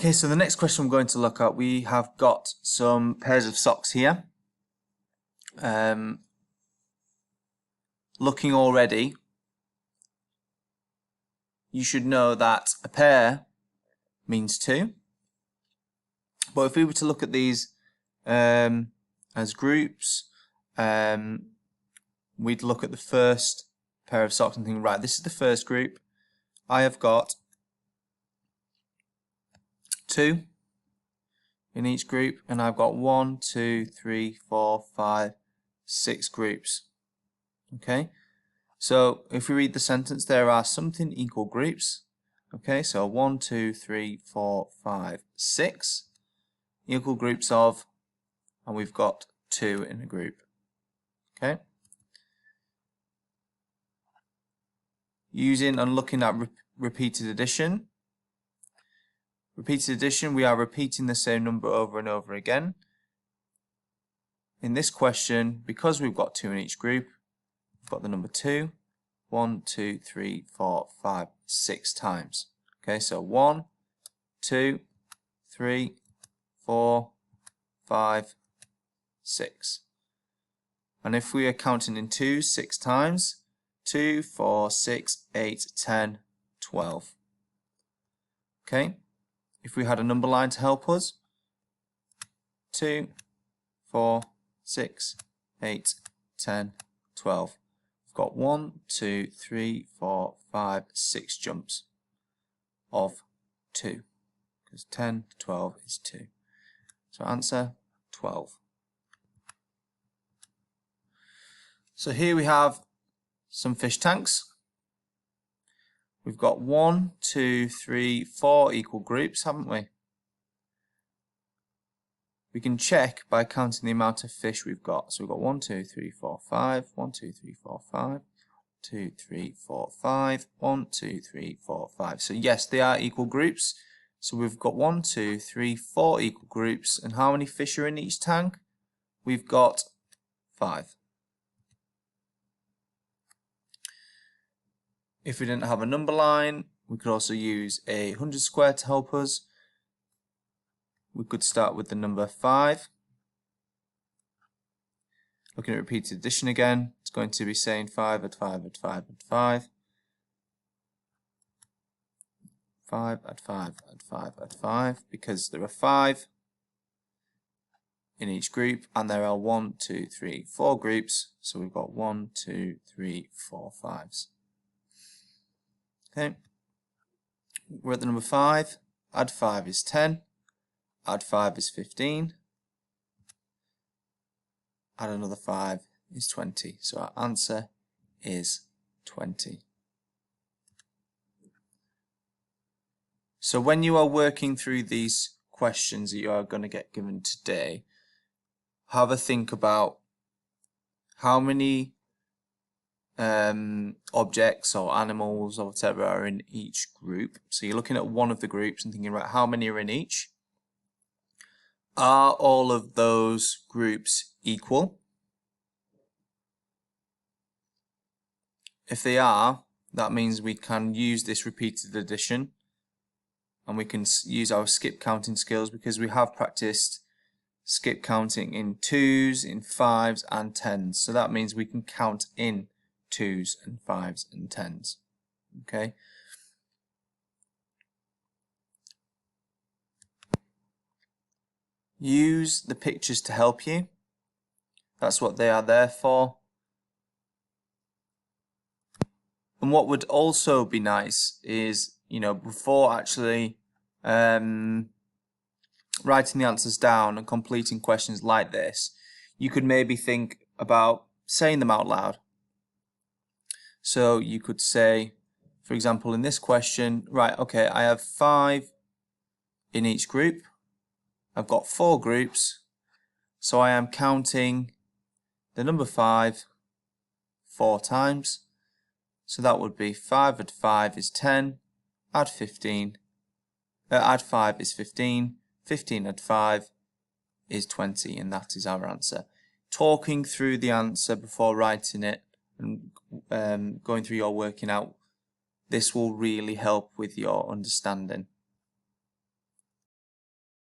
Okay, so the next question we're going to look at, we have got some pairs of socks here. Looking already, you should know that a pair means two. But if we were to look at these as groups, we'd look at the first pair of socks and think, right, this is the first group. I have got two in each group, and I've got 1, 2, 3, 4, 5, 6 groups. Okay, so if we read the sentence, there are something equal groups. Okay, so 1, 2, 3, 4, 5, 6 equal groups of, and we've got 2 in a group. Okay, using and looking at repeated addition. Repeated addition, we are repeating the same number over and over again. In this question, because we've got 2 in each group, we've got the number 2, 1, 2, 3, 4, 5, 6 times. Okay, so 1, 2, 3, 4, 5, 6. And if we are counting in 2s 6 times, 2, 4, 6, 8, 10, 12. Okay. If we had a number line to help us, 2, 4, 6, 8, 10, 12. We've got 1, 2, 3, 4, 5, 6 jumps of 2. Because 10 to 12 is 2. So answer 12. So here we have some fish tanks. We've got 1, 2, 3, 4 equal groups, haven't we? We can check by counting the amount of fish we've got. So we've got 1, 2, 3, 4, 5, 1, 2, 3, 4, 5, 2, 3, 4, 5, 1, 2, 3, 4, 5. So yes, they are equal groups. So we've got 1, 2, 3, 4 equal groups. And how many fish are in each tank? We've got 5. If we didn't have a number line, we could also use a 100 square to help us. We could start with the number 5. Looking at repeated addition again, it's going to be saying 5 add 5 add 5 add 5. 5 add 5 add 5 add 5, because there are 5 in each group and there are 1, 2, 3, 4 groups. So we've got 1, 2, 3, 4, 5s. Okay, we're at the number 5. Add 5 is 10. Add 5 is 15. Add another 5 is 20. So our answer is 20. So when you are working through these questions that you are going to get given today, have a think about how many objects or animals or whatever are in each group. So you're looking at one of the groups and thinking, right, how many are in each? Are all of those groups equal? If they are, that means we can use this repeated addition and we can use our skip counting skills, because we have practiced skip counting in 2s, in 5s and 10s. So that means we can count in 2s and 5s and 10s. Okay. Use the pictures to help you. That's what they are there for. And what would also be nice is, you know, before actually writing the answers down and completing questions like this, you could maybe think about saying them out loud. So you could say, for example, in this question, right, okay, I have 5 in each group. I've got 4 groups, so I am counting the number 5 4 times. So that would be 5 add 5 is 10, add 15, add 5 is 15, 15 add 5 is 20, and that is our answer. Talking through the answer before writing it and going through your working out, this will really help with your understanding.